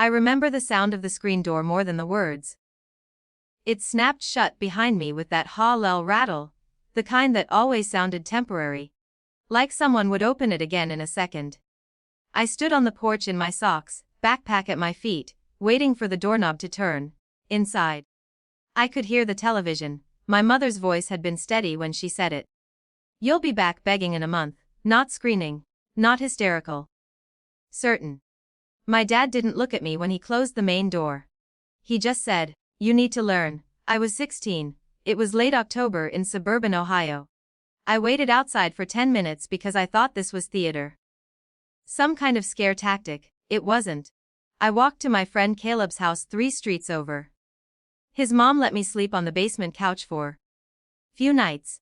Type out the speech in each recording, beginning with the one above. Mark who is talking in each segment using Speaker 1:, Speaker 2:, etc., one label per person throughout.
Speaker 1: I remember the sound of the screen door more than the words. It snapped shut behind me with that ha-lel rattle, the kind that always sounded temporary, like someone would open it again in a second. I stood on the porch in my socks, backpack at my feet, waiting for the doorknob to turn. Inside, I could hear the television. My mother's voice had been steady when she said it. "You'll be back begging in a month," not screaming, not hysterical. Certain. My dad didn't look at me when he closed the main door. He just said, "You need to learn." I was 16. It was late October in suburban Ohio. I waited outside for 10 minutes because I thought this was theater. Some kind of scare tactic. It wasn't. I walked to my friend Caleb's house 3 streets over. His mom let me sleep on the basement couch for few nights.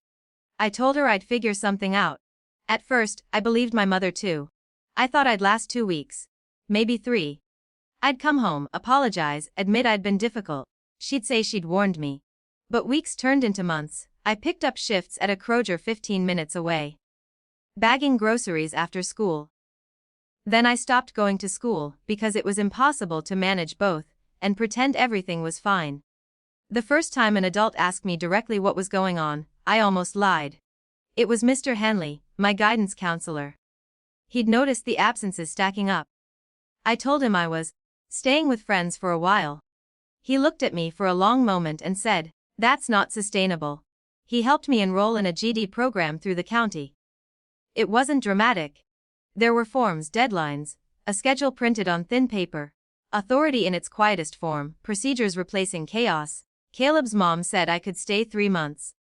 Speaker 1: I told her I'd figure something out. At first, I believed my mother too. I thought I'd last 2 weeks. Maybe 3. I'd come home, apologize, admit I'd been difficult. She'd say she'd warned me. But weeks turned into months. I picked up shifts at a Kroger 15 minutes away, bagging groceries after school. Then I stopped going to school because it was impossible to manage both and pretend everything was fine. The first time an adult asked me directly what was going on, I almost lied. It was Mr. Hanley, my guidance counselor. He'd noticed the absences stacking up. I told him I was staying with friends for a while. He looked at me for a long moment and said, "That's not sustainable." He helped me enroll in a GD program through the county. It wasn't dramatic. There were forms, deadlines, a schedule printed on thin paper, authority in its quietest form, procedures replacing chaos. Caleb's mom said I could stay 3 months.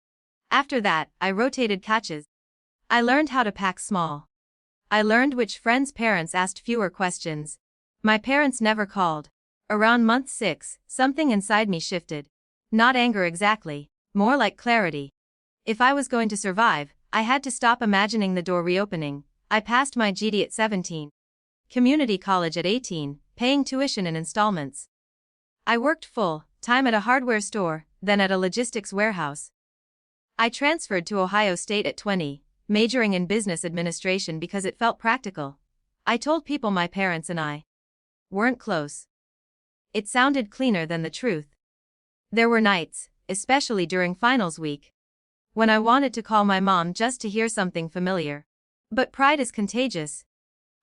Speaker 1: After that, I rotated catches. I learned how to pack small. I learned which friends' parents asked fewer questions. My parents never called. Around month 6, something inside me shifted. Not anger exactly, more like clarity. If I was going to survive, I had to stop imagining the door reopening. I passed my GD at 17. Community college at 18, paying tuition in installments. I worked full-time at a hardware store, then at a logistics warehouse. I transferred to Ohio State at 20, majoring in business administration because it felt practical. I told people my parents and I weren't close. It sounded cleaner than the truth. There were nights, especially during finals week, when I wanted to call my mom just to hear something familiar. But pride is contagious.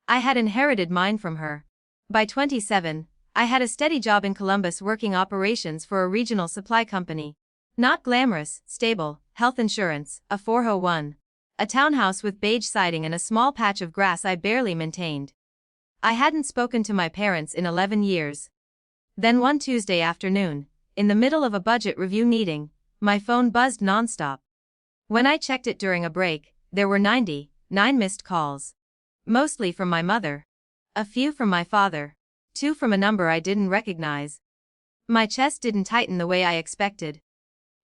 Speaker 1: I had inherited mine from her. By 27, I had a steady job in Columbus working operations for a regional supply company. Not glamorous, stable, health insurance, a 401. A townhouse with beige siding and a small patch of grass I barely maintained. I hadn't spoken to my parents in 11 years. Then one Tuesday afternoon, in the middle of a budget review meeting, my phone buzzed nonstop. When I checked it during a break, there were 99 missed calls. Mostly from my mother. A few from my father. 2 from a number I didn't recognize. My chest didn't tighten the way I expected.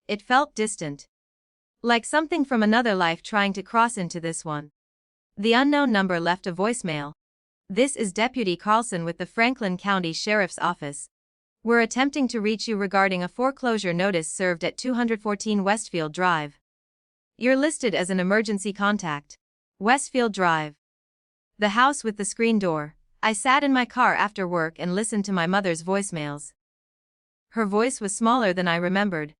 Speaker 1: It felt distant. Like something from another life trying to cross into this one. The unknown number left a voicemail. "This is Deputy Carlson with the Franklin County Sheriff's Office. We're attempting to reach you regarding a foreclosure notice served at 214 Westfield Drive. You're listed as an emergency contact. Westfield Drive." The house with the screen door. I sat in my car after work and listened to my mother's voicemails. Her voice was smaller than I remembered.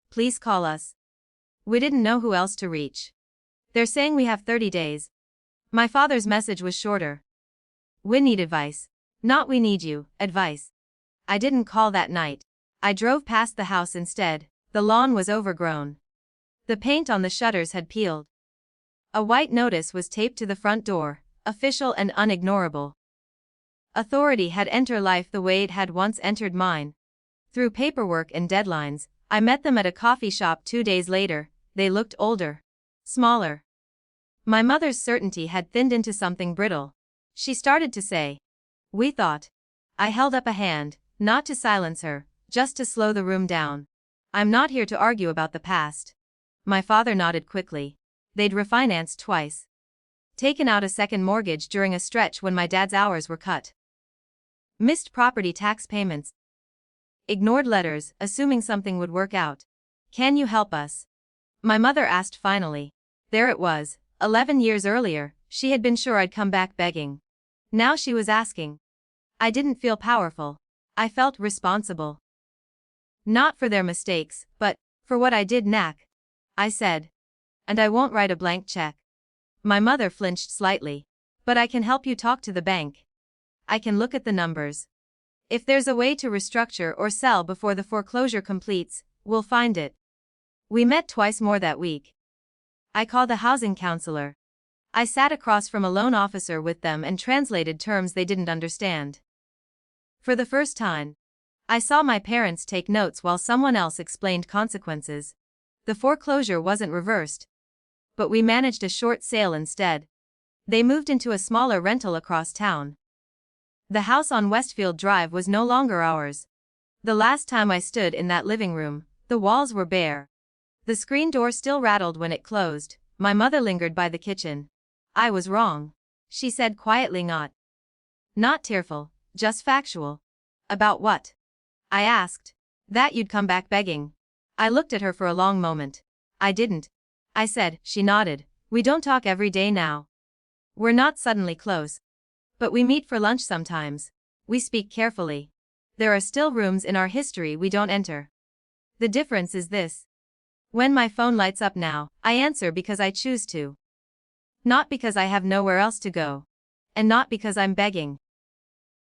Speaker 1: "Please call us. We didn't know who else to reach. They're saying we have 30 days. My father's message was shorter. "We need advice. Not we need you, advice." I didn't call that night. I drove past the house instead. The lawn was overgrown. The paint on the shutters had peeled. A white notice was taped to the front door, official and unignorable. Authority had entered life the way it had once entered mine. Through paperwork and deadlines, I met them at a coffee shop 2 days later. They looked older. Smaller. My mother's certainty had thinned into something brittle. She started to say, "We thought." I held up a hand, not to silence her, just to slow the room down. "I'm not here to argue about the past." My father nodded quickly. They'd refinanced twice. Taken out a second mortgage during a stretch when my dad's hours were cut. Missed property tax payments. Ignored letters, assuming something would work out. "Can you help us?" My mother asked finally. There it was. 11 years earlier, she had been sure I'd come back begging. Now she was asking. I didn't feel powerful. I felt responsible. Not for their mistakes, but for what I did knack, I said. And I won't write a blank check. My mother flinched slightly. But I can help you talk to the bank. I can look at the numbers. If there's a way to restructure or sell before the foreclosure completes, we'll find it. We met twice more that week. I called the housing counselor. I sat across from a loan officer with them and translated terms they didn't understand. For the first time, I saw my parents take notes while someone else explained consequences. The foreclosure wasn't reversed. But we managed a short sale instead. They moved into a smaller rental across town. The house on Westfield Drive was no longer ours. The last time I stood in that living room, the walls were bare. The screen door still rattled when it closed. My mother lingered by the kitchen. I was wrong, she said quietly, not tearful, just factual. About what? I asked. That you'd come back begging. I looked at her for a long moment. I didn't, I said. She nodded. We don't talk every day now. We're not suddenly close. But we meet for lunch sometimes. We speak carefully. There are still rooms in our history we don't enter. The difference is this. When my phone lights up now, I answer because I choose to. Not because I have nowhere else to go. And not because I'm begging.